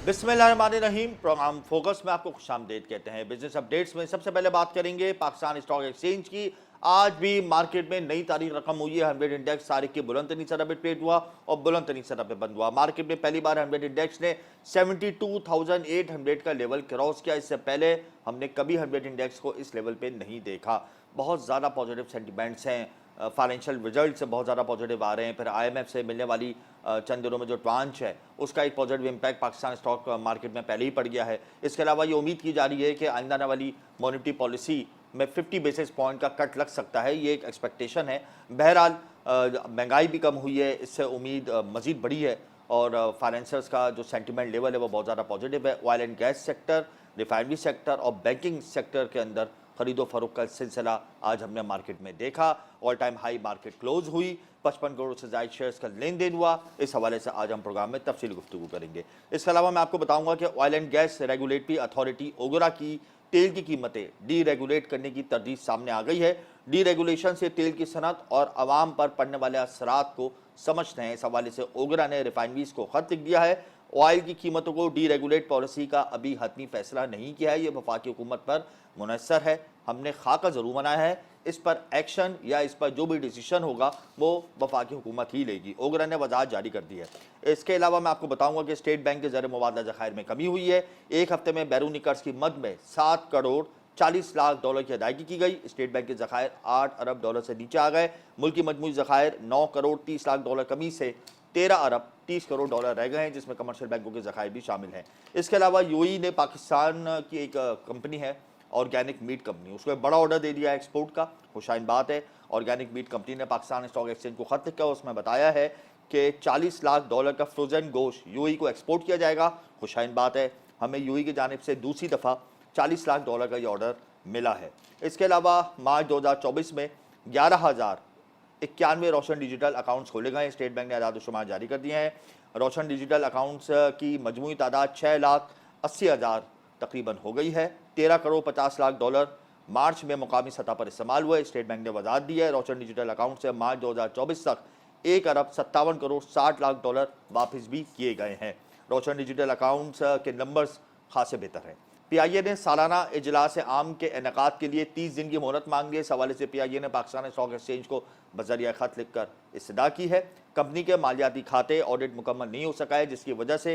बिस्मिल्लाहिर्रहमानिर्रहीम। Programme focus में आपको खुशामदीद कहते हैं। बिजनेस अपडेट्स में सबसे पहले बात करेंगे पाकिस्तान स्टॉक एक्सचेंज की। आज भी मार्केट में नई तारीख रकम हुई है। 100 इंडेक्स तारीख के बुलंद तरीन सतह पे ट्रेड हुआ और बुलंद तरीन सतह पे बंद हुआ। मार्केट में पहली बार 100 इंडेक्स ने 72,800 का लेवल क्रॉस किया। इससे पहले हमने कभी 100 इंडेक्स को इस लेवल पे नहीं देखा। बहुत ज़्यादा पॉजिटिव सेंटिमेंट्स हैं। फाइनेंशियल रिजल्ट से बहुत ज़्यादा पॉजिटिव आ रहे हैं। फिर IMF से मिलने वाली चंद दिनों में जो ट्रांच है उसका एक positive impact Pakistan stock market में पहले ही पड़ गया है। इसके अलावा ये उम्मीद की जा रही है कि आइंदा आने वाली मॉनेटरी पॉलिसी में 50 बेसिस पॉइंट का कट लग सकता है। ये एक एक्सपेक्टेशन है। बहरहाल महंगाई भी कम हुई है, इससे उम्मीद मज़ीद बढ़ी है और फाइनेंसर्स का जो सेंटिमेंट लेवल है वो बहुत ज़्यादा पॉजिटिव है। Oil and gas sector, refinery sector और बैंकिंग सेक्टर के अंदर खरीदो फरोख्त का सिलसिला आज हमने मार्केट में देखा। All time high market close हुई। 55 करोड़ से ज़ायद शेयर्स का लेन देन हुआ। इस हवाले से आज हम प्रोग्राम में तफसीली गुफ्तगू करेंगे। इसके अलावा मैं आपको बताऊंगा कि oil and gas regulatory authority OGRA की तेल की कीमतें डी रेगुलेट करने की तरजीह सामने आ गई है। डी रेगुलेशन से तेल की सनत और आवाम पर पड़ने वाले असरात को समझते हैं। इस हवाले से ओगरा ने रिफाइनरीज को खत लिख दिया है। ऑयल की कीमतों को डी रेगुलेट पॉलिसी का अभी हतमी फैसला नहीं किया है, ये वफाकी हुकूमत पर मुनहसर है। हमने खाका ज़रूर बनाया है, इस पर एक्शन या इस पर जो भी डिसीजन होगा वो वफाकी हुकूमत ही लेगी। ओगरा ने वजाहत जारी कर दी है। इसके अलावा मैं आपको बताऊंगा कि स्टेट बैंक के ज़र मुबादला ज़खायर में कमी हुई है। एक हफ्ते में बैरूनी कर्ज की मद में 7 करोड़ 40 लाख डॉलर की अदायगी की गई। स्टेट बैंक के ज़खायर 8 अरब डॉलर से नीचे आ गए। मुल्क की मजमूई ज़खायर 9 करोड़ 30 लाख डॉलर कमी से 13 अरब 30 करोड़ डॉलर रह गए हैं, जिसमें कमर्शियल बैंकों के ज़खायर भी शामिल हैं। इसके अलावा UAE ने पाकिस्तान की एक कंपनी है ऑर्गेनिक मीट कंपनी, उसको एक बड़ा ऑर्डर दे दिया है एक्सपोर्ट का। खुशाइन बात है। ऑर्गेनिक मीट कंपनी ने पाकिस्तान स्टॉक एक्सचेंज को खत लिखा, उसमें बताया है कि 40 लाख डॉलर का फ्रोजन गोश्त UAE को एक्सपोर्ट किया जाएगा। खुशाइन बात है, हमें UAE की जानिब से दूसरी दफ़ा 40 लाख डॉलर का ये ऑर्डर मिला है। इसके अलावा मार्च 2024 में 11,091 रोशन डिजिटल अकाउंट्स खोले गए। स्टेट बैंक ने आदाद-ओ-शुमार जारी कर दिए हैं। रोशन डिजिटल अकाउंट्स की मजमूई तादाद 6,80,000 तकरीबन हो गई है। 13 करोड़ 50 लाख डॉलर मार्च में मुकामी सतह पर इस्तेमाल हुए। स्टेट बैंक ने वजाहत दी है। रोशन डिजिटल अकाउंट से मार्च 2024 तक 1 अरब 57 करोड़ 60 लाख डॉलर वापस भी किए गए हैं। रोशन डिजिटल अकाउंट्स के नंबर्स खासे बेहतर हैं। PIA ने सालाना इजलास आम के इनेकाद के लिए 30 दिन की मोहलत मांग ली। इस हवाले से PIA ने पाकिस्तान स्टॉक एक्सचेंज को बजरिया खत लिखकर इस्तदा की है। कंपनी के मालियाती खाते ऑडिट मुकम्मल नहीं हो सका है, जिसकी वजह से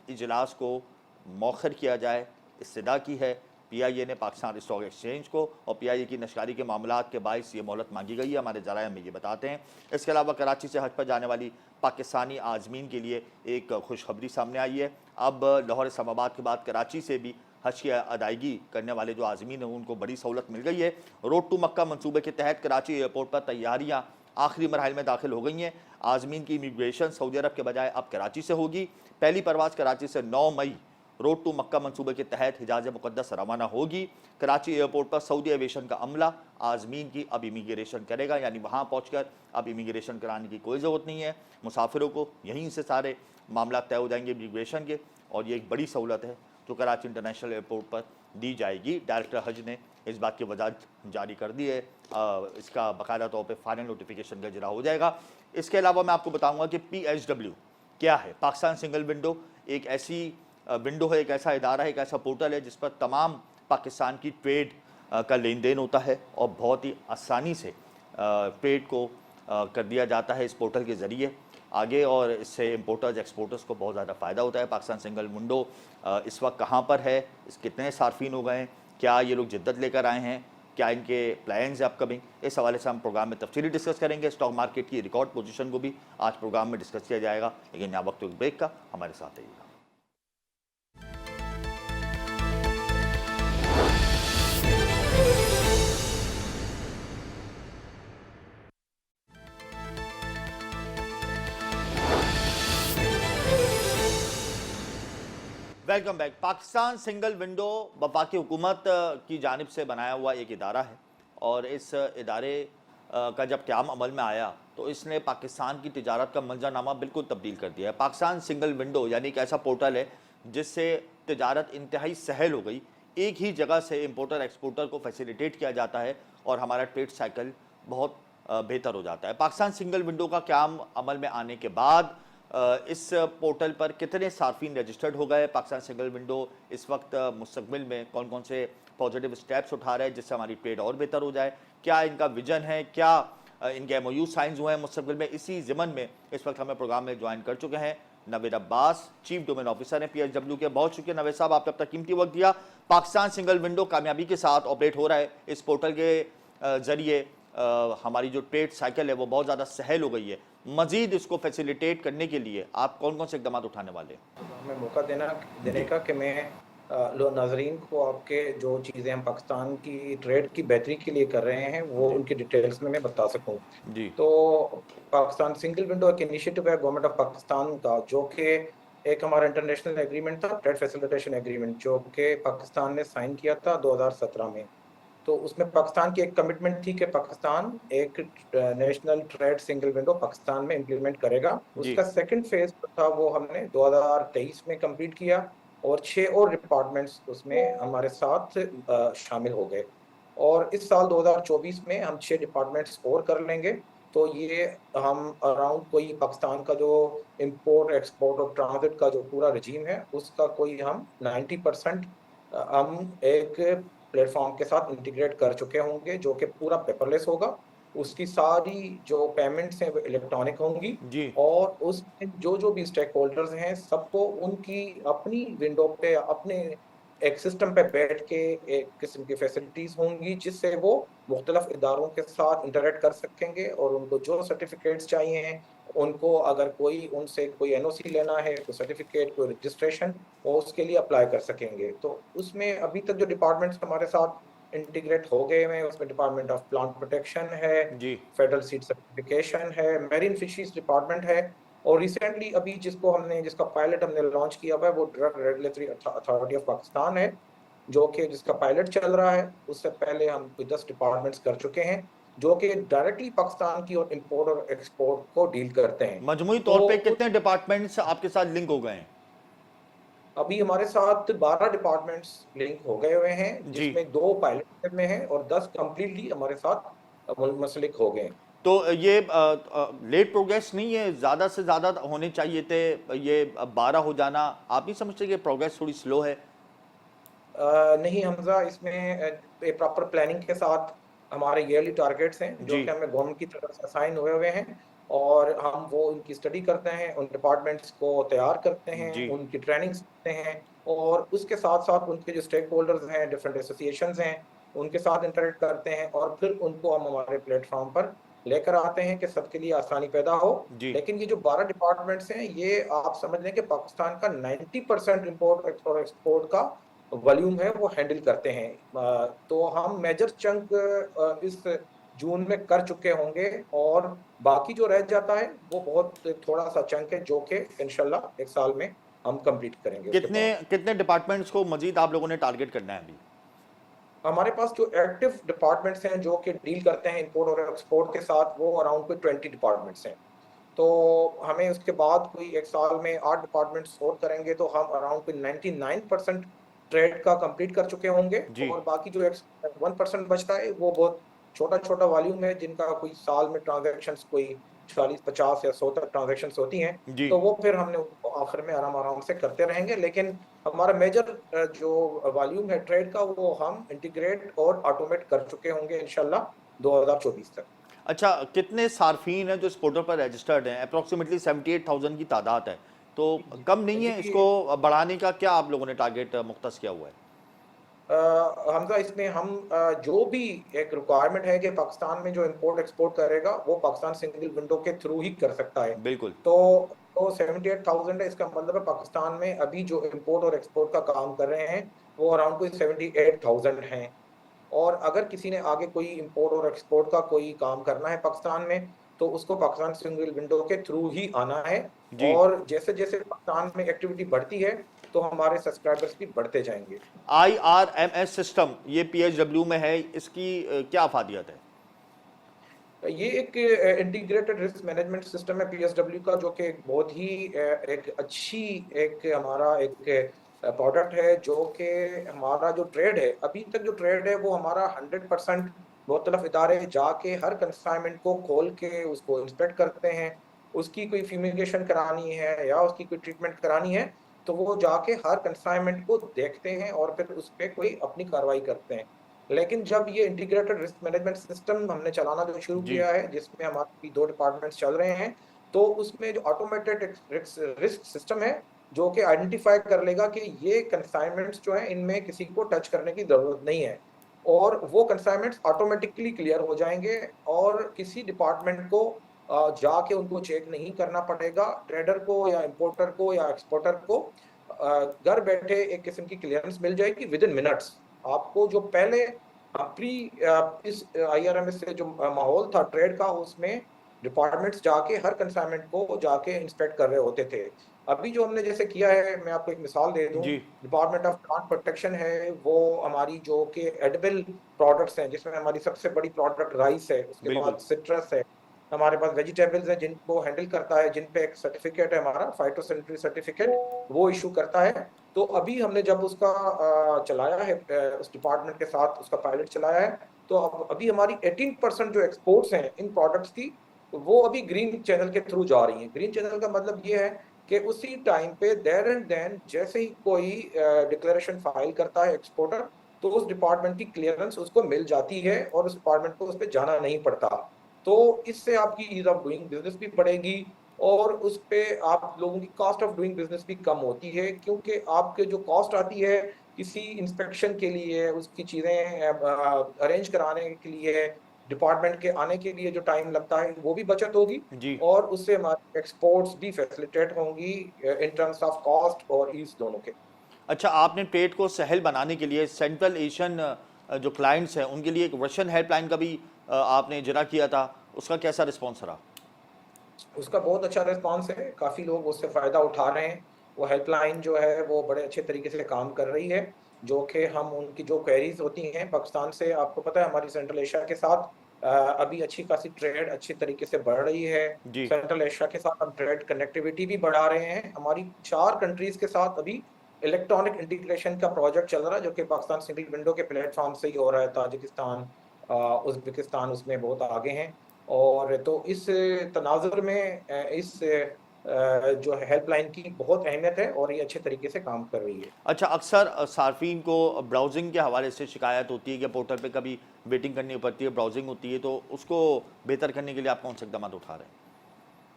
इजलास को मौखर किया जाए इस्तदा की है। PIA ने पाकिस्तान स्टॉक एक्सचेंज को और PIA की नशकारी के मामलात के बायस ये मोहलत मांगी गई है, हमारे ज़राए में ये बताते हैं। इसके अलावा कराची से हज पर जाने वाली पाकिस्तानी आज़मीन के लिए एक खुशखबरी सामने आई है। अब लाहौर इस्लामाबाद के बाद कराची से भी हज की अदायगी करने वाले जो आज़मीन हैं उनको बड़ी सहूलत मिल गई है। रोड टू मक्का मनसूबे के तहत कराची एयरपोर्ट पर तैयारियाँ आखिरी मरहल में दाखिल हो गई हैं। आज़मीन की इमिग्रेशन सऊदी अरब के बजाय अब कराची से होगी। पहली परवाज़ कराची से 9 मई रोड टू मक्का मंसूबे के तहत हिजाज मुक़द्दस रवाना होगी। कराची एयरपोर्ट पर सऊदी एविएशन का अमला आज़मीन की अब इमिग्रेशन करेगा, यानी वहाँ पहुँचकर अब इमिग्रेशन कराने की कोई ज़रूरत नहीं है। मुसाफिरों को यहीं से सारे मामला तय हो जाएंगे इमिग्रेशन के, और ये एक बड़ी सहूलत है जो कराची इंटरनेशनल एयरपोर्ट पर दी जाएगी। डायरेक्टर हज ने इस बात की वजाहत जारी कर दी है। इसका बाकायदा तौर पर फाइनल नोटिफिकेशन का इजरा हो जाएगा। इसके अलावा मैं आपको बताऊँगा कि PSW क्या है। पाकिस्तान सिंगल विंडो एक ऐसी विंडो है, एक ऐसा इदारा है, एक ऐसा पोर्टल है जिस पर तमाम पाकिस्तान की ट्रेड का लेन देन होता है और बहुत ही आसानी से ट्रेड को कर दिया जाता है इस पोर्टल के ज़रिए आगे, और इससे इंपोर्टर्स एक्सपोर्टर्स को बहुत ज़्यादा फ़ायदा होता है। पाकिस्तान सिंगल विंडो इस वक्त कहाँ पर है, इस कितने सार्फिन हो गए हैं, क्या ये लोग जिद्दत लेकर आए हैं, क्या इनके प्लान्स है अपकमिंग, इस हवाले से हम प्रोग्राम में तफसीली डिस्कस करेंगे। स्टॉक मार्केट की रिकॉर्ड पोजीशन को भी आज प्रोग्राम में डिस्कस किया जाएगा, लेकिन यहाँ वक्त एक ब्रेक का, हमारे साथ रहिएगा। Welcome back. Pakistan single window वफाकी हुकूमत की जानिब से बनाया हुआ एक इदारा है, और इस इदारे का जब क़याम अमल में आया तो इसने पाकिस्तान की तिजारत का मंजरनामा बिल्कुल तब्दील कर दिया है। पाकिस्तान सिंगल विंडो यानी एक ऐसा पोर्टल है जिससे तिजारत इंतहाई सहल हो गई। एक ही जगह से इंपोर्टर एक्सपोर्टर को फैसिलिटेट किया जाता है और हमारा ट्रेड साइकिल बहुत बेहतर हो जाता है। पाकिस्तान सिंगल विंडो का क़याम अमल में आने के बाद इस पोर्टल पर कितने सार्फिन रजिस्टर्ड हो गए? पाकिस्तान सिंगल विंडो इस वक्त मुस्तकबिल में कौन कौन से पॉजिटिव स्टेप्स उठा रहा है जिससे हमारी ट्रेड और बेहतर हो जाए? क्या इनका विजन है? क्या इनके MOU साइंस हुए हैं मुस्तकबिल में? इसी ज़िमन में इस वक्त हमें प्रोग्राम में ज्वाइन कर चुके हैं Naved Abbas, chief domain officer हैं PSW के। बहुत शुक्रिया नवेद साहब, आपने अपना कीमती वक्त दिया। पाकिस्तान सिंगल विंडो कामयाबी के साथ ऑपरेट हो रहा है। इस पोर्टल के ज़रिए हमारी जो ट्रेड साइकिल है वो बहुत ज़्यादा सहल हो गई है। मजीद इसको फैसिलिटेट करने के लिए आप कौन कौन से इकदाम उठाने वाले हैं? हमें मौका देने का कि मैं नाजरीन को आपके जो चीज़ें हम पाकिस्तान की ट्रेड की बेहतरी के लिए कर रहे हैं वो जी उनकी डिटेल्स में मैं बता सकूं। जी तो पाकिस्तान सिंगल विंडो एक इनिशिएटिव है गवर्नमेंट ऑफ पाकिस्तान का, जो कि एक हमारा इंटरनेशनल एग्रीमेंट था, ट्रेड फैसिलिटेशन एग्रीमेंट, जो कि पाकिस्तान ने साइन किया था 2017 में। तो उसमें पाकिस्तान की एक कमिटमेंट थी कि पाकिस्तान एक national trade single window Pakistan में इम्प्लीमेंट करेगा। जी उसका सेकंड फेज था वो हमने 2023 में कंप्लीट किया और 6 और डिपार्टमेंट्स उसमें हमारे साथ शामिल हो गए। और इस साल 2024 में हम 6 डिपार्टमेंट्स और कर लेंगे। तो ये हम अराउंड कोई पाकिस्तान का जो इंपोर्ट एक्सपोर्ट और ट्रांजिट का जो पूरा रजीम है उसका कोई हम 90% हम एक प्लेटफॉर्म के साथ इंटीग्रेट कर चुके होंगे, जो कि पूरा पेपरलेस होगा। उसकी सारी जो पेमेंट्स हैं वो इलेक्ट्रॉनिक होंगी जी और उसमें जो जो भी स्टेक होल्डर्स हैं सबको उनकी अपनी विंडो पे अपने एक सिस्टम पे बैठ के एक किस्म की फैसिलिटीज होंगी जिससे वो मुख्तलिफ इदारों के साथ इंटरेक्ट कर सकेंगे और उनको जो सर्टिफिकेट्स चाहिए हैं, उनको अगर कोई उनसे कोई NOC लेना है, कोई सर्टिफिकेट, कोई रजिस्ट्रेशन, वो उसके लिए अप्लाई कर सकेंगे। तो उसमें अभी तक जो डिपार्टमेंट्स हमारे साथ इंटीग्रेट हो गए हैं उसमें डिपार्टमेंट ऑफ प्लांट प्रोटेक्शन है, जी फेडरल सीड सर्टिफिकेशन है, मेरीन फिशरीज डिपार्टमेंट है, और रिसेंटली अभी जिसका पायलट हमने लॉन्च किया हुआ है वो drug regulatory authority of Pakistan है, जो कि जिसका पायलट चल रहा है। उससे पहले हम कोई 10 डिपार्टमेंट्स कर चुके हैं जो कि डायरेक्टली पाकिस्तान की और इंपोर्ट और एक्सपोर्ट को डील करते हैं। मजमुई तो तौर पे कितने डिपार्टमेंट्स आपके साथ लिंक हो गए हैं? अभी हमारे साथ 12 डिपार्टमेंट्स लिंक हो गए हुए हैं, जी जिसमें 2 पायलट में हैं और 10 कंप्लीटली हमारे साथ मुंसलिक हो गए हैं। तो ये लेट प्रोग्रेस नहीं है? ज़्यादा से ज़्यादा होने चाहिए थे। ये 12 हो जाना, आप नहीं समझते कि प्रोग्रेस थोड़ी स्लो है? नहीं हमजा, इसमें प्रॉपर प्लानिंग के साथ हमारे ईयरली टारगेट्स हैं जो जी कि हमें गवर्नमेंट की तरफ से असाइन हुए हुए हैं, और हम वो उनकी स्टडी करते हैं, उन डिपार्टमेंट्स को तैयार करते हैं, जी उनकी ट्रेनिंग्स करते हैं, और उसके साथ साथ उनके जो स्टेक होल्डर्स हैं, डिफरेंट एसोसिएशंस हैं, उनके साथ इंटरेक्ट करते हैं और फिर उनको हम हमारे प्लेटफॉर्म पर लेकर आते हैं कि सबके लिए आसानी पैदा हो। जी लेकिन ये जो 12 डिपार्टमेंट्स हैं ये आप समझ लें कि पाकिस्तान का 90% इम्पोर्ट और एक्सपोर्ट का वॉल्यूम है वो हैंडल करते हैं। तो हम मेजर चंक इस जून में कर चुके होंगे और बाकी जो रह जाता है वो बहुत थोड़ा सा चंक है जो कि इंशाल्लाह एक साल में हम कंप्लीट करेंगे। उसके कितने बाद कितने डिपार्टमेंट्स को मजीद आप लोगों ने टारगेट करना है अभी? हमारे पास जो एक्टिव डिपार्टमेंट्स हैं जो कि डील करते हैं इंपोर्ट और एक्सपोर्ट के साथ, वो अराउंड कोई 20 डिपार्टमेंट्स हैं। तो हमें उसके बाद कोई एक साल में 8 डिपार्टमेंट्स और करेंगे तो हम अराउंड कोई 99% ट्रेड का कंप्लीट कर चुके होंगे, जी और बाकी जो 1% बचता है वो बहुत छोटा छोटा वॉल्यूम है जिनका कोई साल में ट्रांजैक्शंस कोई 40 50 या 100 तक ट्रांजैक्शंस होती हैं। जी तो वो फिर हमने उनको आखिर में आराम आराम से करते रहेंगे, लेकिन हमारा मेजर जो वॉल्यूम है ट्रेड का वो हम इंटीग्रेट और ऑटोमेट कर चुके होंगे इंशाल्लाह 2024 तक। अच्छा, कितने सार्फिन हैं जो इस पोर्टल पर रजिस्टर्ड हैं? अप्रॉक्सीमेटली 78,000 की तादाद है, तो कम नहीं है? जी, इसको बढ़ाने का क्या आप लोगों ने टारगेट मुख्तस किया हुआ है? हमजा, इसमें हम जो भी एक रिक्वायरमेंट है कि पाकिस्तान में जो इंपोर्ट एक्सपोर्ट करेगा वो पाकिस्तान सिंगल विंडो के थ्रू ही कर सकता है। बिल्कुल। तो 78,000 है, इसका मतलब है पाकिस्तान में अभी जो इंपोर्ट और एक्सपोर्ट का काम कर रहे हैं वो अराउंड कोई 78,000 हैं। और अगर किसी ने आगे कोई इंपोर्ट और एक्सपोर्ट का कोई काम करना है पाकिस्तान में तो उसको पाकिस्तान सिंगल विंडो के थ्रू ही आना है। जी और जैसे जैसे पाकिस्तान में एक्टिविटी बढ़ती है तो हमारे सब्सक्राइबर्स भी बढ़ते जाएंगे। IRMS सिस्टम ये PSW में है, इसकी क्या अफादियत है? ये एक इंटीग्रेटेड रिस्क मैनेजमेंट सिस्टम है PSW का, जो कि एक बहुत ही एक अच्छी एक हमारा एक प्रोडक्ट है, जो कि हमारा जो ट्रेड है अभी तक जो ट्रेड है वो हमारा 100% मुख्तलिफ इदारे जाके हर कंसाइनमेंट को खोल के उसको इंस्पेक्ट करते हैं उसकी कोई फ्यूमिगेशन करानी है या उसकी कोई ट्रीटमेंट करानी है, तो वो जाके हर कंसाइनमेंट को देखते हैं और फिर उस पे कोई अपनी कार्रवाई करते हैं। लेकिन जब ये इंटीग्रेटेड रिस्क मैनेजमेंट सिस्टम हमने चलाना जो शुरू जी किया है, जिसमें हमारे 2 डिपार्टमेंट्स चल रहे हैं, तो उसमें जो ऑटोमेटेड रिस्क सिस्टम है, जो कि आइडेंटिफाई कर लेगा कि ये कंसाइनमेंट्स जो हैं, इनमें किसी को टच करने की ज़रूरत नहीं है। और वो कंसाइनमेंट्स ऑटोमेटिकली क्लियर हो जाएँगे और किसी डिपार्टमेंट को जाके उनको चेक नहीं करना पड़ेगा। ट्रेडर को या इंपोर्टर को या एक्सपोर्टर को घर बैठे एक किस्म की क्लियरेंस मिल जाएगी विदिन मिनट्स। आपको जो पहले इस आईआरएमएस से जो माहौल था ट्रेड का, उसमें डिपार्टमेंट्स जाके हर कंसाइनमेंट को जाके इंस्पेक्ट कर रहे होते थे। अभी जो हमने जैसे किया है, मैं आपको एक मिसाल दे दूं, जी डिपार्टमेंट ऑफ प्लांट प्रोटेक्शन है, वो हमारी जो कि एडिबल प्रोडक्ट्स हैं, जिसमें हमारी सबसे बड़ी प्रोडक्ट राइस है, उसके बिल्कुल। बाद सिट्रस है, हमारे पास वेजिटेबल्स हैं जिनको हैंडल करता है, जिन पे एक सर्टिफिकेट है हमारा फाइटोसैनिटरी सर्टिफिकेट, वो इशू करता है। तो अभी हमने जब उसका चलाया है, उस डिपार्टमेंट के साथ उसका पायलट चलाया है, तो अब अभी हमारी 18% जो एक्सपोर्ट्स हैं इन प्रोडक्ट्स की, वो अभी ग्रीन चैनल के थ्रू जा रही हैं। ग्रीन चैनल का मतलब ये है कि उसी टाइम पे देयर एंड देन जैसे ही कोई डिक्लेरेशन फाइल करता है एक्सपोर्टर, तो उस डिपार्टमेंट की क्लियरेंस उसको मिल जाती है और उस डिपार्टमेंट को उस पर जाना नहीं पड़ता। तो इससे आपकी ईज ऑफ डूइंग बिजनेस भी बढ़ेगी और उस पे आप लोगों की कॉस्ट ऑफ डूइंग बिजनेस भी कम होती है, क्योंकि आपके जो कॉस्ट आती है किसी इंस्पेक्शन के लिए, उसकी चीजें अरेंज कराने के लिए, डिपार्टमेंट के आने के लिए जो टाइम लगता है, वो भी बचत होगी जी और उससे हमारी एक्सपोर्ट्स भी फैसिलिटेट होंगी इन टर्म्स ऑफ कॉस्ट और ईज दोनों के। अच्छा, आपने ट्रेड को सहल बनाने के लिए सेंट्रल एशियन जो क्लाइंट्स हैं उनके लिए एक रशियन हेल्पलाइन का भी आपने इजरा किया था, उसका कैसा रिस्पॉन्स रहा? उसका बहुत अच्छा रिस्पॉन्स है, काफ़ी लोग उससे फ़ायदा उठा रहे हैं। वो हेल्पलाइन जो है वो बड़े अच्छे तरीके से काम कर रही है, जो कि हम उनकी जो क्वेरीज होती हैं पाकिस्तान से, आपको पता है हमारी सेंट्रल एशिया के साथ अभी अच्छी खासी ट्रेड अच्छी तरीके से बढ़ रही है। जी सेंट्रल एशिया के साथ हम ट्रेड कनेक्टिविटी भी बढ़ा रहे हैं। हमारी 4 कंट्रीज के साथ अभी इलेक्ट्रॉनिक इंटीग्रेशन का प्रोजेक्ट चल रहा है, जो कि पाकिस्तान सिंगल विंडो के प्लेटफॉर्म से ही हो रहा है। ताजिकिस्तान, उज़्बेकिस्तान उसमें बहुत आगे हैं। और तो इस तनाज़ुर में जो हेल्पलाइन की बहुत अहमियत है और ये अच्छे तरीके से काम कर रही है। अच्छा, अक्सर सार्फिन को ब्राउजिंग के हवाले से शिकायत होती है कि पोर्टल पे कभी वेटिंग करनी पड़ती है, ब्राउजिंग होती है, तो उसको बेहतर करने के लिए आप कौन से इकदाम उठा रहे हैं?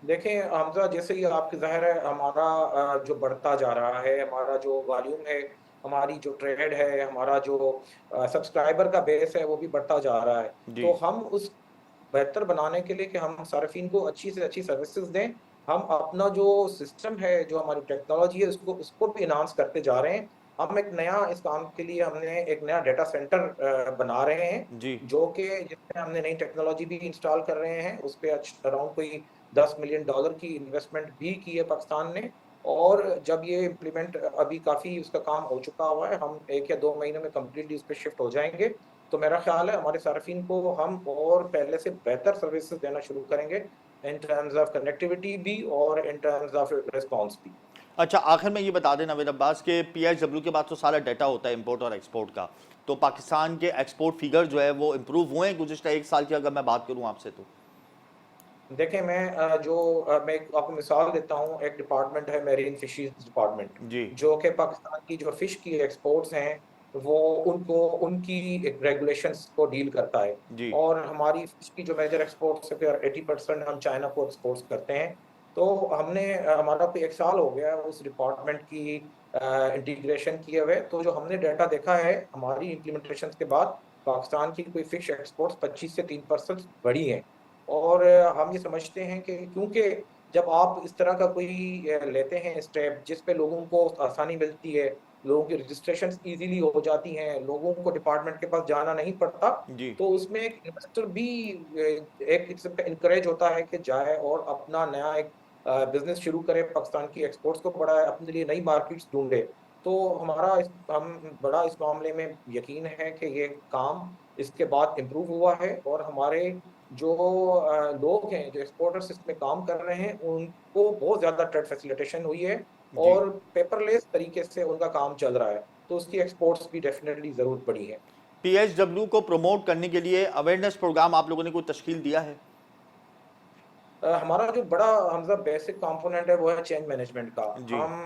देखें हमजा, जैसे ही आपकी ज़ाहिर है हमारा जो बढ़ता जा रहा है, हमारा जो वॉल्यूम है, हमारी जो ट्रेड है, हमारा जो सब्सक्राइबर का बेस है, वो भी बढ़ता जा रहा है। जी तो हम उस बेहतर बनाने के लिए कि हम सार्फिन को अच्छी से अच्छी सर्विसेज दें, हम अपना जो सिस्टम है, जो हमारी टेक्नोलॉजी है, उसको उसको भी इन्हांस करते जा रहे हैं। हम एक नया इस काम के लिए हमने एक नया डेटा सेंटर बना रहे हैं, जी जो कि जिसमें हमने नई टेक्नोलॉजी भी इंस्टॉल कर रहे हैं। उस पे अराउंड कोई $10 मिलियन की इन्वेस्टमेंट भी की है पाकिस्तान ने। और जब ये इम्प्लीमेंट अभी काफ़ी उसका काम हो चुका हुआ है, हम 1 या 2 महीने में कंप्लीटली उस पे शिफ्ट हो जाएँगे। तो मेरा ख्याल है हमारे सार्फिन को हम और पहले से बेहतर सर्विसेज देना शुरू करेंगे, इन टर्म्स ऑफ कनेक्टिविटी भी और इन टर्म्स ऑफ रिस्पॉन्स भी। अच्छा, आखिर में ये बता दें नवीद अब्बास के पीएसडब्ल्यू के बाद तो सारा डाटा होता है इंपोर्ट और एक्सपोर्ट का, तो पाकिस्तान के एक्सपोर्ट फिगर जो है वो इम्प्रूव हुए हैं गुज़िश्ता 1 साल की अगर मैं बात करूँ आपसे तो? देखें मैं मैं आपको मिसाल देता हूँ, एक डिपार्टमेंट है मेरीन फिशरीज डिपार्टमेंट, जी जो कि पाकिस्तान की जो फिश की एक्सपोर्ट्स हैं, वो उनको उनकी रेगुलेशंस को डील करता है। जी और हमारी फिश की जो मेजर एक्सपोर्ट्स है, फिर 80% हम चाइना को एक्सपोर्ट्स करते हैं। तो हमने हमारा कोई 1 साल हो गया है उस डिपार्टमेंट की इंटीग्रेशन किए हुए। तो जो हमने डाटा देखा है हमारी इम्प्लीमेंटेशन के बाद, पाकिस्तान की कोई फिश एक्सपोर्ट्स 25 से 3% बढ़ी हैं। और हम ये समझते हैं कि क्योंकि जब आप इस तरह का कोई लेते हैं स्टेप, जिस पे लोगों को आसानी मिलती है, लोगों की रजिस्ट्रेशन इजीली हो जाती हैं, लोगों को डिपार्टमेंट के पास जाना नहीं पड़ता, जी तो उसमें एक इन्वेस्टर भी एक किस्म का इनकरेज होता है कि जाए और अपना नया एक बिजनेस शुरू करे, पाकिस्तान की एक्सपोर्ट्स को बढ़ाए, अपने लिए नई मार्केट्स ढूंढे। तो हम बड़ा इस मामले में यकीन है कि ये काम इसके बाद इम्प्रूव हुआ है और हमारे जो लोग हैं, जो एक्सपोर्टर्स इसमें काम कर रहे हैं, उनको बहुत ज़्यादा ट्रेड फैसिलिटेशन हुई है जी और पेपरलेस तरीके से उनका काम चल रहा है। तो उसकी एक्सपोर्ट्स भी डेफिनेटली ज़रूर बढ़ी है। पीएसडब्ल्यू को प्रमोट करने के लिए अवेयरनेस प्रोग्राम आप लोगों ने कोई तश्कील दिया है? हमारा जो बड़ा हमजा बेसिक कंपोनेंट है वो है चेंज मैनेजमेंट का। जी। हम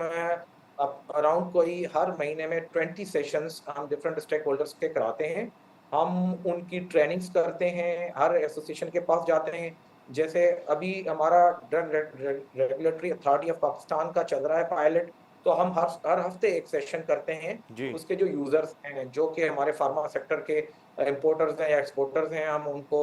अराउंड कोई हर महीने में 20 सेशंस हम डिफरेंट स्टेक होल्डर्स के कराते हैं। हम उनकी ट्रेनिंग्स करते हैं, हर एसोसिएशन के पास जाते हैं। जैसे अभी हमारा drug regulatory authority of Pakistan का चल रहा है पायलट, तो हम हर हर हफ्ते एक सेशन करते हैं। जी। उसके जो यूजर्स हैं, जो कि हमारे फार्मा सेक्टर के इंपोर्टर्स हैं या एक्सपोर्टर्स हैं, हम उनको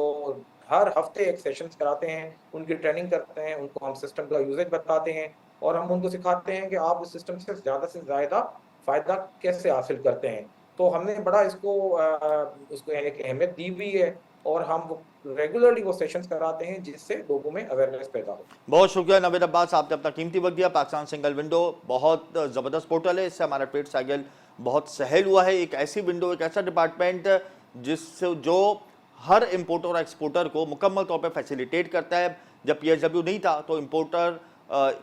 हर हफ्ते एक सेशंस कराते हैं, उनकी ट्रेनिंग करते हैं, उनको हम सिस्टम का यूजेज बताते हैं और हम उनको सिखाते हैं कि आप इस सिस्टम से ज़्यादा फायदा कैसे हासिल करते हैं। तो हमने बड़ा उसको एक अहमियत दी हुई है और हम रेगुलरली वो सेशंस कराते हैं जिससे लोगों में अवेयरनेस पैदा हो। बहुत शुक्रिया नवीद अब्बास, आपने अपना कीमती वक्त दिया। पाकिस्तान सिंगल विंडो बहुत ज़बरदस्त पोर्टल है, इससे हमारा ट्रेड साइकिल बहुत सहल हुआ है। एक ऐसी विंडो, एक ऐसा डिपार्टमेंट जिससे जो हर इंपोर्टर और एक्सपोर्टर को मुकम्मल तौर पे फैसिलिटेट करता है। जब PSW नहीं था तो इंपोर्टर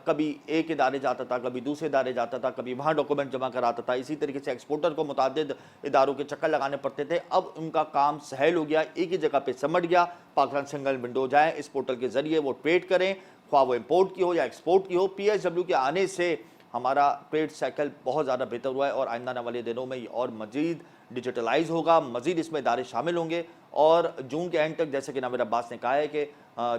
कभी एक इदारे जाता था, कभी दूसरे इदारे जाता था, कभी वहाँ डॉक्यूमेंट जमा कराता था। इसी तरीके से एक्सपोर्टर को मुतादिद इदारों के चक्कर लगाने पड़ते थे। अब उनका काम सहल हो गया, एक ही जगह पे सिमट गया। पाकिस्तान सिंगल विंडो जाएँ, इस पोर्टल के जरिए वो ट्रेड करें, ख्वाह वो इम्पोर्ट की हो या एक्सपोर्ट की हो। PSW के आने से हमारा ट्रेड साइकिल बहुत ज़्यादा बेहतर हुआ है और आइंदा आने वाले दिनों में ये और मज़ीद डिजिटलाइज होगा, मज़ीद इसमें इदारे शामिल होंगे और जून के एंड तक, जैसे कि नवीद अब्बास ने कहा है कि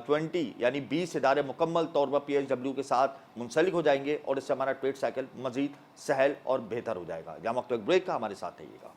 20 यानी 20 इदारे मुकम्मल तौर पर PSW के साथ मुंसलिक हो जाएंगे और इससे हमारा ट्रेड साइकिल मज़ीद सहल और बेहतर हो जाएगा। यहाँ वक्त एक ब्रेक का, हमारे साथ रहिएगा।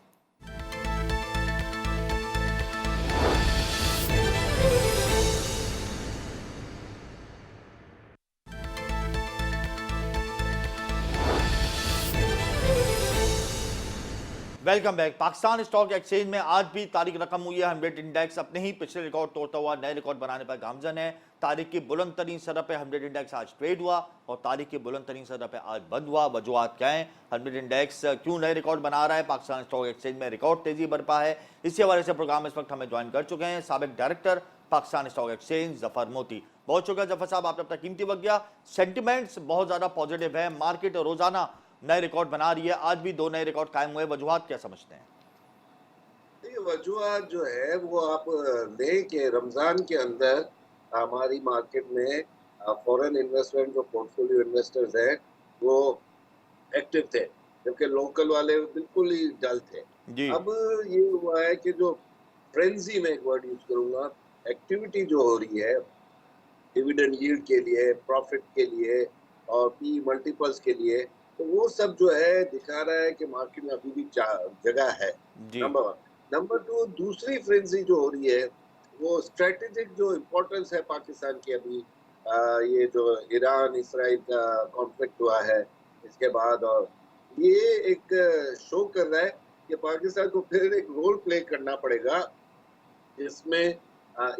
Welcome back. Pakistan stock exchange में आज भी तारीख रकम हुई है। 100 इंडेक्स अपने ही पिछले रिकॉर्ड तोड़ता हुआ नए रिकॉर्ड बनाने पर गामजन है। तारीख की बुलंद तरीन सतह पे 100 इंडेक्स आज ट्रेड हुआ और तारीख की बुलंद तरीन सतह पे आज बंद हुआ। वजूहत क्या है, 100 इंडेक्स क्यों नए रिकॉर्ड बना रहा है, पाकिस्तान स्टॉक एक्सचेंज में रिकॉर्ड तेजी बरपा है, इसी हवाले से प्रोग्राम इस वक्त हमें ज्वाइन कर चुके हैं साबिक director Pakistan stock exchange Zafar मोती। बहुत शुक्रिया जफर साहब, आपने अपना कीमती वक्त दिया। सेंटिमेंट्स बहुत ज्यादा पॉजिटिव है, मार्केट रोजाना नए रिकॉर्ड बना रही है, आज भी 2 नए रिकॉर्ड कायम हुए। वजूहत क्या समझते हैं? वजूहत जो है वो आप लें कि रमज़ान के अंदर हमारी मार्केट में फॉरेन इन्वेस्टमेंट जो पोर्टफोलियो इन्वेस्टर्स हैं वो एक्टिव थे, जबकि लोकल वाले बिल्कुल ही डल थे। जी। अब ये हुआ है कि जो फ्रेंजी, में एक वर्ड यूज करूंगा, एक्टिविटी जो हो रही है डिविडेंड यील्ड के लिए, प्रॉफिट के लिए और पी मल्टीपल्स के लिए, तो वो सब जो है दिखा रहा है कि मार्केट में अभी भी जगह है। जी। नंबर 1। नंबर 2, दूसरी फ्रेंजी जो हो रही है वो स्ट्रेटेजिक जो इम्पोर्टेंस है पाकिस्तान की अभी, ये जो ईरान इसराइल का कॉन्फ्लिक्ट हुआ है इसके बाद, और ये एक शो कर रहा है कि पाकिस्तान को फिर एक रोल प्ले करना पड़ेगा जिसमें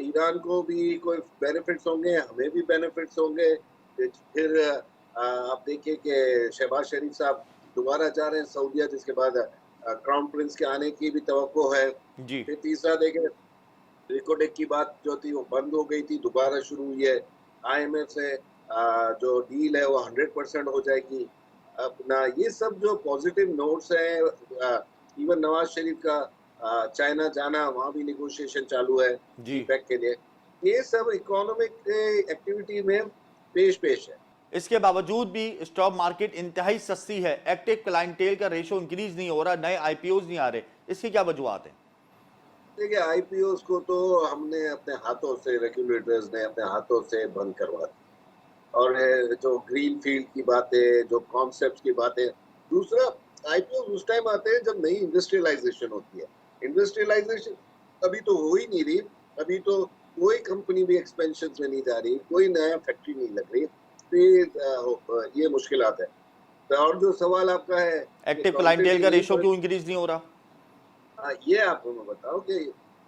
ईरान को भी कोई बेनिफिट्स होंगे, हमें भी बेनिफिट्स होंगे। फिर आप देखिए कि शहबाज शरीफ साहब दोबारा जा रहे हैं सऊदीया, जिसके बाद क्राउन प्रिंस के आने की भी तवक्को है। जी। फिर तीसरा देखें, रिकोडेक की बात जो थी वो बंद हो गई थी, दोबारा शुरू हुई है। IMF से जो डील है वो 100% हो जाएगी। अपना ये सब जो पॉजिटिव नोट्स हैं, इवन नवाज शरीफ का चाइना जाना, वहाँ भी निगोशिएशन चालू है जी। पैक के लिए। ये सब इकोनॉमिक एक्टिविटी में पेश है। इसके बावजूद भी स्टॉक मार्केट इंतहाई सस्ती है, एक्टिव क्लाइंटेल का रेशो इंक्रीज नहीं हो रहा, नए IPOs नहीं आ रहे, इसकी क्या वजूहत है? देखिए, IPOs को तो हमने अपने हाथों से, रेगुलेटर्स ने अपने हाथों से बंद करवा दी। और जो ग्रीन फील्ड की बातें, जो कॉन्सेप्ट की बातें, दूसरा IPO उस टाइम आते हैं जब नई इंडस्ट्रियलाइजेशन होती है। इंडस्ट्रियलाइजेशन अभी तो हो ही नहीं रही, अभी तो कोई कंपनी भी एक्सपेंशन में नहीं जा रही, कोई नया फैक्ट्री नहीं लग रही, फिर ये मुश्किलात है। तो और जो सवाल आपका है एक्टिव क्लाइंटेल का रेशो क्यों इंक्रीज नहीं हो रहा? ये आपको मैं बताऊं कि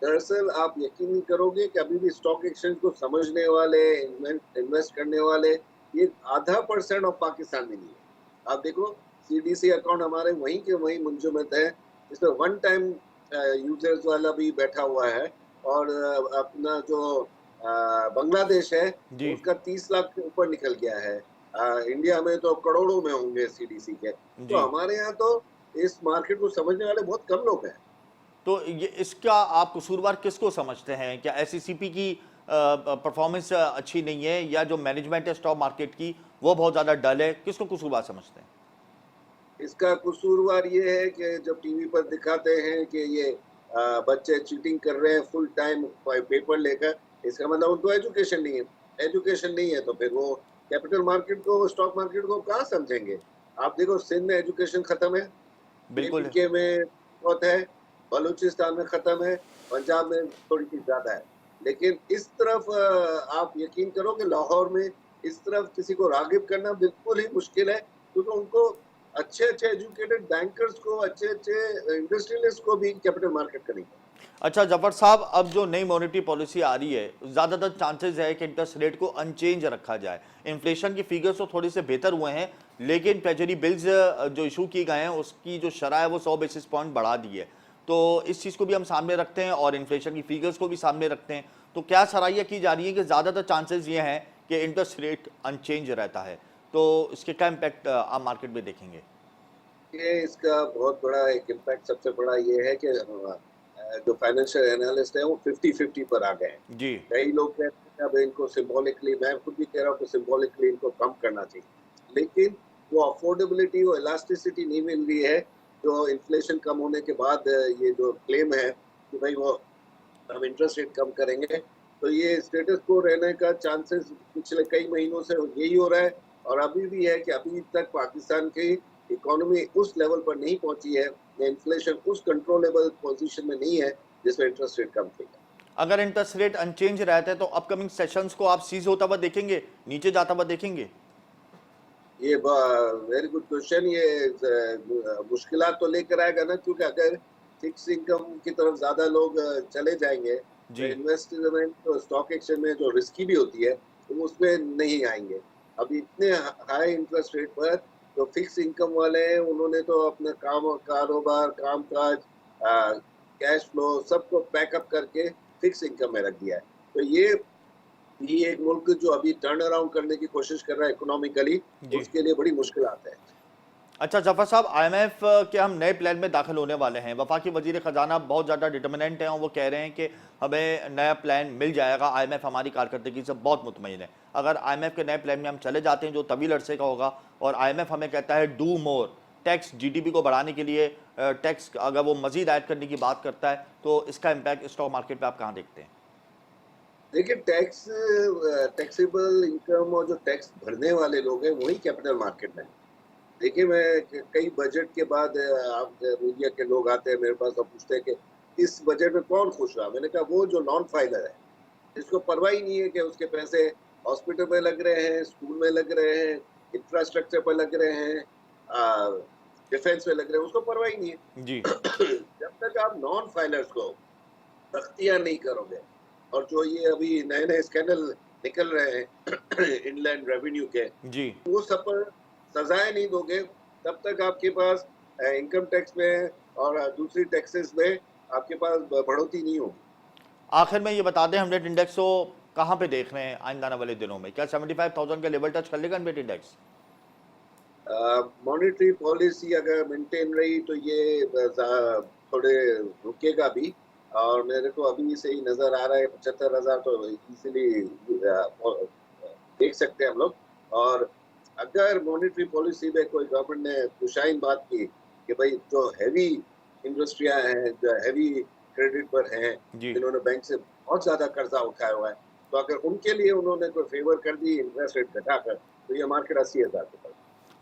दरअसल आप यकीन नहीं करोगे कि अभी भी स्टॉक एक्सचेंज को समझने वाले, इन्वेस्ट करने वाले, ये 0.5% ऑफ पाकिस्तान में नहीं है। आप देखो, CDC अकाउंट हमारे वहीं के वहीं मुंजमद है, इसमें वन टाइम यूजर्स वाला भी बैठा हुआ है। और अपना जो बांग्लादेश है जी। उसका 30 लाख के ऊपर निकल गया है। इंडिया में तो करोड़ों में होंगे CDC के। तो जी। हमारे यहाँ तो इस मार्केट को समझने वाले बहुत कम लोग हैं। तो ये इसका आप कसूरवार किसको समझते हैं? क्या SECP की परफॉर्मेंस अच्छी नहीं है, या जो मैनेजमेंट है स्टॉक मार्केट की वो बहुत ज़्यादा डल है? किसको कसूरवार समझते हैं? इसका कसूरवार ये है कि जब टीवी पर दिखाते हैं कि ये बच्चे चीटिंग कर रहे हैं फुल टाइम पेपर लेकर, इसका मतलब उनको एजुकेशन नहीं है। एजुकेशन नहीं है तो फिर वो कैपिटल मार्केट को, स्टॉक मार्केट को कहाँ समझेंगे? आप देखो, सिंध में एजुकेशन खत्म है, बिल्कुल। के में बहुत है, बलूचिस्तान में खत्म है, पंजाब में थोड़ी सी ज्यादा है। लेकिन इस तरफ आप यकीन करो कि लाहौर में इस तरफ किसी को रागिब करना बिल्कुल ही मुश्किल है, क्योंकि उनको अच्छे अच्छे एजुकेटेड बैंकर्स को, अच्छे अच्छे इंडस्ट्रियलिस्ट को भी कैपिटल मार्केट करेंगे। अच्छा जफर साहब, अब जो नई मॉनेटरी पॉलिसी आ रही है, ज़्यादातर चांसेस है कि इंटरेस्ट रेट को अनचेंज रखा जाए। इन्फ्लेशन की फिगर्स तो थोड़े से बेहतर हुए हैं, लेकिन ट्रेजरी बिल्स जो इशू किए गए हैं उसकी जो शरह है वो 100 बेसिस पॉइंट बढ़ा दी है। तो इस चीज़ को भी हम सामने रखते हैं और इन्फ्लेशन की फिगर्स को भी सामने रखते हैं, तो क्या सराहिया की जा रही है कि ज़्यादातर चांसेस ये हैं कि इंटरेस्ट रेट अनचेंज रहता है, तो इसके क्या इम्पैक्ट आप मार्केट में देखेंगे? ये इसका बहुत बड़ा एक इम्पैक्ट सबसे बड़ा ये है कि जो फाइनेंशियल एनालिस्ट है वो 50-50 पर आ गए हैं। जी। कई लोग कहते हैं कि अब इनको सिंबॉलिकली, मैं खुद भी कह रहा हूँ कि सिंबॉलिकली इनको कम करना चाहिए, लेकिन वो अफोर्डेबिलिटी, वो इलास्टिसिटी नहीं मिल रही है जो इन्फ्लेशन कम होने के बाद ये जो क्लेम है कि भाई वो हम इंटरेस्ट रेट कम करेंगे, तो ये स्टेटस को रहने का चांसेस पिछले कई महीनों से यही हो रहा है। और अभी भी है कि अभी तक पाकिस्तान की इकोनॉमी उस लेवल पर नहीं पहुंची है, या इन्फ्लेशन उस कंट्रोलेबल पोजीशन में नहीं है जिसमें इंटरेस्ट रेट कम थी। अगर इंटरेस्ट रेट अनचेंज रहता है तो अपकमिंग सेशंस को आप सीज होता हुआ देखेंगे, नीचे जाता हुआ देखेंगे? ये वेरी गुड क्वेश्चन। ये मुश्किलात तो लेकर आएगा ना, क्योंकि अगर फिक्स इनकम की तरफ ज्यादा लोग चले जाएंगे तो जी। इन्वेस्टमेंट तो स्टॉक एक्सचेंज में जो रिस्की भी होती है तो वो उसमें नहीं आएंगे। अभी इतने हाई इंटरेस्ट रेट पर जो फिक्स इनकम वाले हैं उन्होंने तो अपना काम, कारोबार, कामकाज, कैश फ्लो सबको बैकअप करके फिक्स इनकम में रख दिया है। तो ये एक मुल्क जो अभी टर्न अराउंड करने की कोशिश कर रहा है इकोनॉमिकली, जी। उसके लिए बड़ी मुश्किलात है। अच्छा जफर साहब, IMF के हम नए प्लान में दाखिल होने वाले हैं। वफाकी वजीर खजाना बहुत ज़्यादा डिटर्मिनेंट हैं और वो कह रहे हैं कि हमें नया प्लान मिल जाएगा। IMF हमारी कारकर्दगी से बहुत मुतमईन है। अगर IMF के नए प्लान में हम चले जाते हैं जो तवील अरसे का होगा, और IMF हमें कहता है डू मोर, टैक्स GDP को बढ़ाने के लिए टैक्स अगर वो मजीद ऐड करने की बात करता है, तो इसका इम्पैक्ट स्टॉक मार्केट पर आप कहाँ देखते हैं? देखिए, टैक्सेबल इनकम और जो टैक्स भरने वाले लोग हैं वही कैपिटल मार्केट में। देखिए, मैं कई बजट के बाद आप मीडिया के लोग आते हैं मेरे पास और पूछते हैं कि इस बजट में कौन खुश रहा। मैंने कहा वो जो नॉन फाइलर है, जिसको परवाह ही नहीं है कि उसके पैसे हॉस्पिटल में लग रहे हैं, स्कूल में लग रहे हैं, इंफ्रास्ट्रक्चर पर लग रहे हैं, डिफेंस में लग रहे हैं, उसको परवाह ही नहीं है। जी। जब तक आप नॉन फाइलर्स को सख्तियां नहीं करोगे, और जो ये अभी नए नए स्कैंडल निकल रहे हैं इनलैंड रेवेन्यू के, जी। वो सब पर सजाएं नहीं दोगे, तब तक आपके पास इनकम टैक्स में और दूसरी टैक्सेस में आपके पास बढ़ोतरी नहीं होगी। आखिर में ये बता दें, हंड्रेड इंडेक्स को कहाँ पे देख रहे हैं आइंदा आने वाले दिनों में? क्या 75,000 का लेवल टच कर लेगा हंड्रेड इंडेक्स? मॉनेटरी पॉलिसी अगर मेंटेन रही तो ये थोड़े रुकेगा भी, और मेरे को अभी से ही नजर आ रहा है 75,000 तो इजीली देख सकते हैं हम लोग। और अगर मॉनेटरी पॉलिसी में कोई गवर्नमेंट ने पुशाइन बात की कि भाई जो हैवी इंडस्ट्रियां हैं, जो हैवी क्रेडिट पर हैं, जी। जिन्होंने बैंक से बहुत ज्यादा कर्जा उठाया हुआ है, तो अगर उनके लिए उन्होंने कोई फेवर कर दी इंटरेस्ट रेट घटाकर, तो ये मार्केट 80,000 के पास।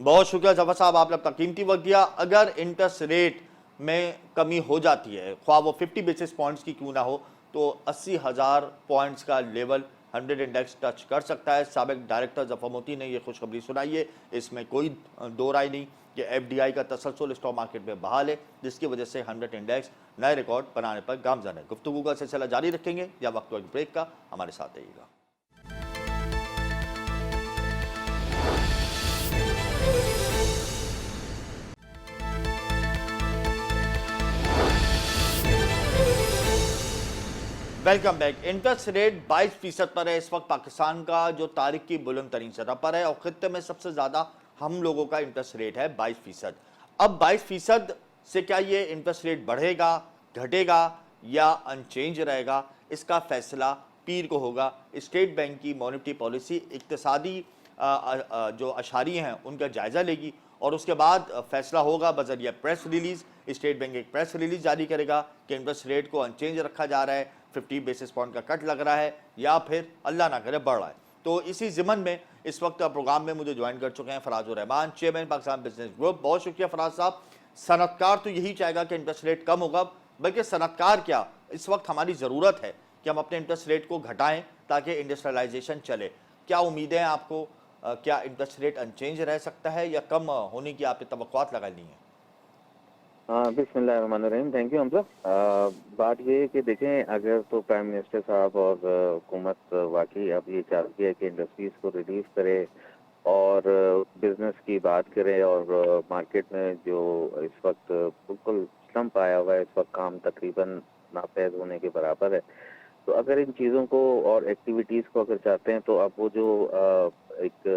बहुत शुक्रिया जफर साहब, आपने अपना कीमती वक्त दिया। अगर इंटरेस्ट रेट में कमी हो जाती है, ख्वाह वो 50 बेसिस पॉइंट्स की क्यों ना हो, तो 80,000 पॉइंट्स का लेवल 100 इंडेक्स टच कर सकता है। साबिक डायरेक्टर जफर मोती ने यह खुशखबरी सुनाई है, इसमें कोई दो राय नहीं कि FDI का तसलसल स्टॉक मार्केट में बहाल है, जिसकी वजह से 100 इंडेक्स नए रिकॉर्ड बनाने पर गामजन है। गुफ्तगू का सिलसिला जारी रखेंगे या वक्त ब्रेक का, हमारे साथ रहिएगा। Welcome back. इंटरेस्ट रेट 22% पर है इस वक्त पाकिस्तान का, जो तारीख की बुलंद तरीन सतह पर है, और खित्ते में सबसे ज्यादा हम लोगों का इंटरेस्ट रेट है 22%। अब 22% से क्या ये इंटरेस्ट रेट बढ़ेगा, घटेगा या अनचेंज रहेगा, इसका फैसला पीर को होगा। स्टेट बैंक की मॉनेटरी पॉलिसी इक्तिसादी जो अशारिये हैं उनका जायज़ा लेगी और उसके बाद फैसला होगा बजरिया प्रेस रिलीज़। स्टेट बैंक एक प्रेस रिलीज़ जारी करेगा कि इंटरेस्ट रेट को अनचेंज रखा जा रहा है, 50 बेसिस पॉइंट का कट लग रहा है या फिर अल्लाह ना करे बढ़ रहा है। तो इसी ज़िमन में इस वक्त प्रोग्राम में मुझे ज्वाइन कर चुके हैं Farazur Rahman, chairman Pakistan business group. बहुत शुक्रिया फराज साहब। सनतकार तो यही चाहेगा कि इंटरेस्ट रेट कम होगा, बल्कि सनतकार क्या, इस वक्त हमारी ज़रूरत है कि हम अपने इंटरेस्ट रेट को घटाएं ताकि इंडस्ट्रियलाइजेशन चले। क्या उम्मीदें हैं आपको? क्या इंटरेस्ट रेट अनचेंज रह सकता है या कम होने की आपने तवक्कुआत लगानी है? बिस्मिल्लाहिर्रहमानिर्रहीम। Thank you Hamza. बात ये है कि देखें, अगर तो प्राइम मिनिस्टर साहब और हुकूमत वाकई अब ये चाहती है कि इंडस्ट्रीज को रिलीफ करे और बिजनेस की बात करें और मार्केट में जो इस वक्त बिल्कुल स्लम्प आया हुआ है, इस वक्त काम तकरीबन नाफैज होने के बराबर है, तो अगर इन चीज़ों को और एक्टिविटीज़ को अगर चाहते हैं तो अब वो जो एक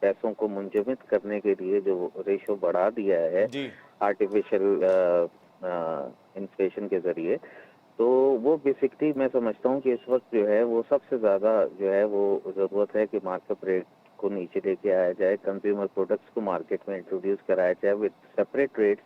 पैसों को मुंजमद करने के लिए जो रेशो बढ़ा दिया है जी आर्टिफिशियल इन्फ्लेशन के ज़रिए, तो वो बेसिकली मैं समझता हूँ कि इस वक्त जो है वो सबसे ज़्यादा जो है वो ज़रूरत है कि मार्केट रेट को नीचे लेके आया जाए, कंज्यूमर प्रोडक्ट्स को मार्केट में इंट्रोड्यूस कराया जाए विद सेपरेट रेट्स,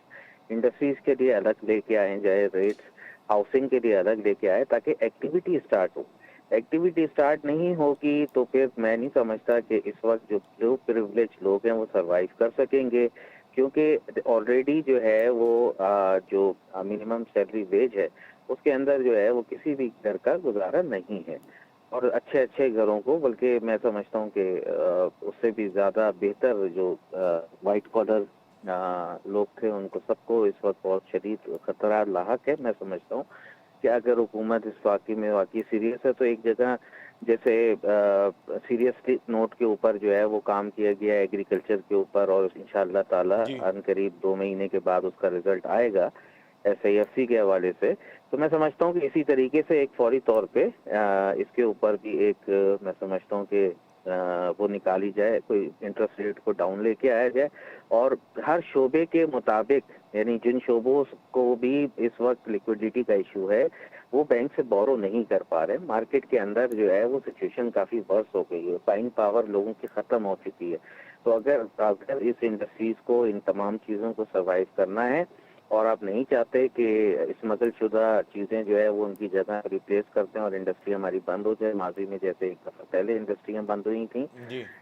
इंडस्ट्रीज के लिए अलग लेके आए जाए रेट्स, हाउसिंग के लिए अलग लेके आए ताकि एक्टिविटी स्टार्ट हो। एक्टिविटी स्टार्ट नहीं होगी तो फिर मैं नहीं समझता कि इस वक्त जो प्रिविलेज लोग हैं वो सरवाइव कर सकेंगे, क्योंकि ऑलरेडी जो है वो जो मिनिमम सैलरी वेज है उसके अंदर जो है वो किसी भी घर का गुजारा नहीं है। और अच्छे अच्छे घरों को, बल्कि मैं समझता हूँ कि उससे भी ज़्यादा बेहतर जो वाइट कॉलर लोग थे उनको सबको इस वक्त बहुत शदीद खतरा लाहक है। मैं समझता हूँ कि अगर हुकूमत इस वाकई सीरियस है तो एक जगह जैसे सीरियस नोट के ऊपर जो है वो काम किया गया एग्रीकल्चर के ऊपर और इंशाअल्लाह ताला अनकरीब 2 महीने के बाद उसका रिजल्ट आएगा SIFC के हवाले से, तो मैं समझता हूँ कि इसी तरीके से एक फौरी तौर पे इसके ऊपर भी एक मैं समझता हूँ कि वो निकाली जाए, कोई इंटरेस्ट रेट को डाउन लेके आया जाए और हर शोबे के मुताबिक, यानी जिन शोबों को भी इस वक्त लिक्विडिटी का इशू है वो बैंक से बोरो नहीं कर पा रहे, मार्केट के अंदर जो है वो सिचुएशन काफ़ी वर्स हो गई है, बाइंग पावर लोगों की ख़त्म हो चुकी है। तो अगर इस इंडस्ट्रीज़ को इन तमाम चीज़ों को सर्वाइव करना है और आप नहीं चाहते कि स्मगलशुदा चीज़ें जो है वो उनकी जगह रिप्लेस करते हैं और इंडस्ट्री हमारी बंद हो जाए, माजी में जैसे एक दफ़ा पहले इंडस्ट्रियाँ बंद हुई थी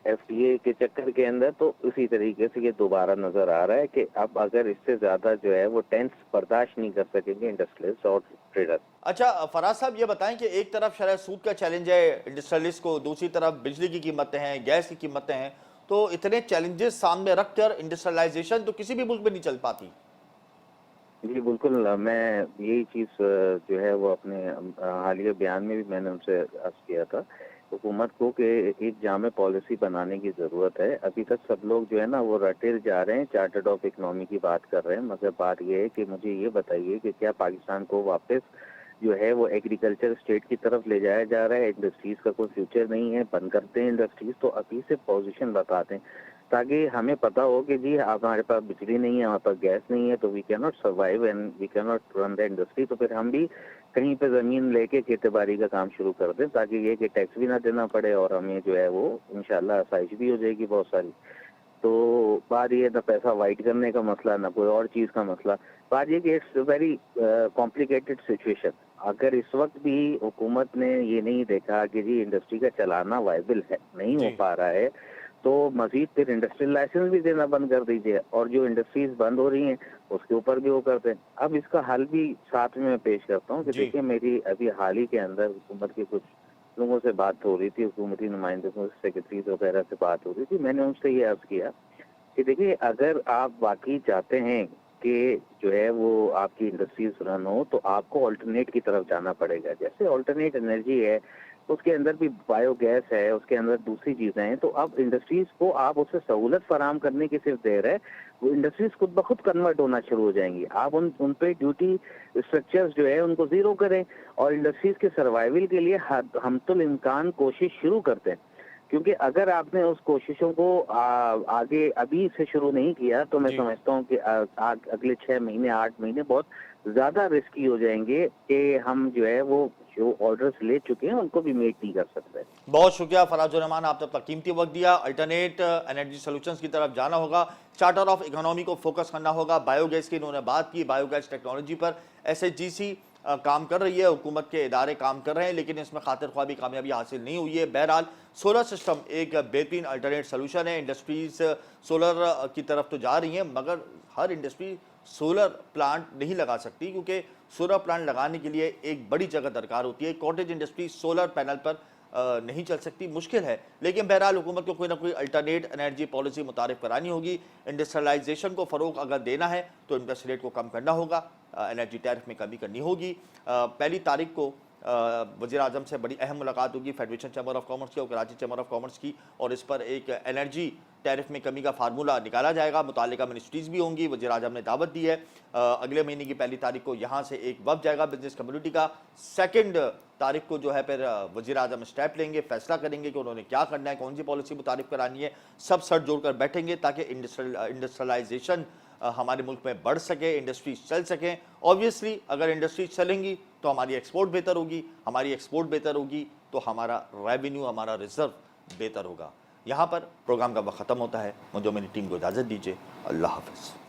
FTA के चक्कर के अंदर, तो उसी तरीके से ये दोबारा नज़र आ रहा है कि अब अगर इससे ज़्यादा जो है वो टेंस बर्दाश्त नहीं कर सकेंगे इंडस्ट्रियलिस्ट और ट्रेडर्स। अच्छा फराज साहब, ये बताएं कि एक तरफ शरह सूद का चैलेंज है इंडस्ट्रियलिस्ट को, दूसरी तरफ बिजली की कीमतें हैं, गैस की कीमतें हैं, तो इतने चैलेंजेस सामने रखकर इंडस्ट्रियलाइजेशन तो किसी भी मुल्क में नहीं चल पाती। जी बिल्कुल, मैं यही चीज़ जो है वो अपने हालिया बयान में भी मैंने उनसे अर्ज किया था हुकूमत को कि एक जामे पॉलिसी बनाने की ज़रूरत है। अभी तक सब लोग जो है ना वो रटे जा रहे हैं, चार्टर्ड ऑफ इकनॉमी की बात कर रहे हैं, मगर बात ये है कि मुझे ये बताइए कि क्या पाकिस्तान को वापस जो है वो एग्रीकल्चर स्टेट की तरफ ले जाया जा रहा है? इंडस्ट्रीज़ का कोई फ्यूचर नहीं है, बंद करते हैं इंडस्ट्रीज़, तो अभी से पोजीशन बता दें ताकि हमें पता हो कि जी हमारे पास बिजली नहीं है, हमारे पास गैस नहीं है, तो we can not survive and we can not run the industry. तो फिर हम भी कहीं पे ज़मीन लेके खेतीबाड़ी का काम शुरू कर दें ताकि ये कि टैक्स भी ना देना पड़े और हमें जो है वो इंशाल्लाह आसाइश भी हो जाएगी बहुत सारी। तो बात ये ना पैसा वाइट करने का मसला, ना कोई और चीज़ का मसला, बात ये कि इट्स वेरी कॉम्प्लिकेटेड सिचुएशन। अगर इस वक्त भी हुकूमत ने ये नहीं देखा कि जी इंडस्ट्री का चलाना वायबल है, नहीं हो पा रहा है, तो मजीद फिर इंडस्ट्रियल लाइसेंस भी देना बंद कर दीजिए और जो इंडस्ट्रीज बंद हो रही हैं उसके ऊपर भी वो करते हैं। अब इसका हल भी साथ में मैं पेश करता हूँ कि देखिए, मेरी अभी हाल ही के अंदर हुकूमत के कुछ लोगों से बात हो रही थी, हुकूमती नुमाइंदों सेक्रेटरीज वगैरह से बात हो रही थी। मैंने उनसे ये अर्ज किया कि देखिए, अगर आप वाकई चाहते हैं कि जो है वो आपकी इंडस्ट्रीज रन हो तो आपको ऑल्टरनेट की तरफ जाना पड़ेगा। जैसे ऑल्टरनेट एनर्जी है, उसके अंदर भी बायोगैस है, उसके अंदर दूसरी चीज़ें हैं, तो अब इंडस्ट्रीज को आप उससे सहूलत फराहम करने की सिर्फ देर है, वो इंडस्ट्रीज खुद ब खुद कन्वर्ट होना शुरू हो जाएंगी। आप उन पे ड्यूटी स्ट्रक्चर्स जो है उनको ज़ीरो करें और इंडस्ट्रीज के सर्वाइवल के लिए हमतुल इम्कान कोशिश शुरू करते हैं, क्योंकि अगर आपने उस कोशिशों को आगे अभी से शुरू नहीं किया तो मैं समझता हूँ कि अगले 6 महीने 8 महीने बहुत ज़्यादा रिस्की हो जाएंगे कि हम जो है वो जो ऑर्डर्स ले चुके हैं उनको भी मीट नहीं कर सकता है। बहुत शुक्रिया फराजुर रहमान, आपने अपना कीमती वक्त दिया। अल्टरनेट एनर्जी सॉल्यूशंस की तरफ जाना होगा, चार्टर ऑफ इकोनॉमी को फोकस करना होगा। बायोगैस की इन्होंने बात की, बायोगैस टेक्नोलॉजी पर SHGC काम कर रही है, हुकूमत के इदारे काम कर रहे हैं, लेकिन इसमें खातिर ख्वाबी कामयाबी हासिल नहीं हुई है। बहरहाल सोलर सिस्टम एक बेहतरीन अल्टरनेट सोल्यूशन है। इंडस्ट्रीज सोलर की तरफ तो जा रही हैं, मगर हर इंडस्ट्री सोलर प्लांट नहीं लगा सकती, क्योंकि सोलर प्लांट लगाने के लिए एक बड़ी जगह दरकार होती है। कॉटेज इंडस्ट्री सोलर पैनल पर नहीं चल सकती, मुश्किल है। लेकिन बहरहाल हुकूमत को कोई ना कोई अल्टरनेट एनर्जी पॉलिसी मुतारिफ करानी होगी। इंडस्ट्रियलाइजेशन को फ़रोग अगर देना है तो इंटरेस्ट रेट को कम करना होगा, एनर्जी टैरिफ में कमी करनी होगी। 1 तारीख को वज़ीर आज़म से बड़ी अहम मुलाकात होगी, फेडरेशन चैम्बर ऑफ कॉमर्स की और कराची चैम्बर ऑफ कॉमर्स की, और इस पर एक एनर्जी टैरिफ में कमी का फार्मूला निकाला जाएगा। मुतालिका मिनिस्ट्रीज़ भी होंगी, वज़ीर आज़म ने दावत दी है। अगले महीने की 1 तारीख को यहाँ से एक वफ़द जाएगा बिजनेस कम्युनिटी का। 2 तारीख को जो है फिर वज़ीर आज़म स्टेप लेंगे, फैसला करेंगे कि उन्होंने क्या करना है, कौन सी पॉलिसी मुतारिफ करानी है। सब सर जोड़कर बैठेंगे ताकि इंडस्ट्रियलाइजेशन हमारे मुल्क में बढ़ सके, इंडस्ट्रीज चल सकें। ऑब्वियसली अगर इंडस्ट्रीज चलेंगी तो हमारी एक्सपोर्ट बेहतर होगी, हमारी एक्सपोर्ट बेहतर होगी तो हमारा रेवेन्यू, हमारा रिजर्व बेहतर होगा। यहाँ पर प्रोग्राम का वक्त ख़त्म होता है। मुझे मेरी टीम को इजाज़त दीजिए। अल्लाह हाफ़िज़।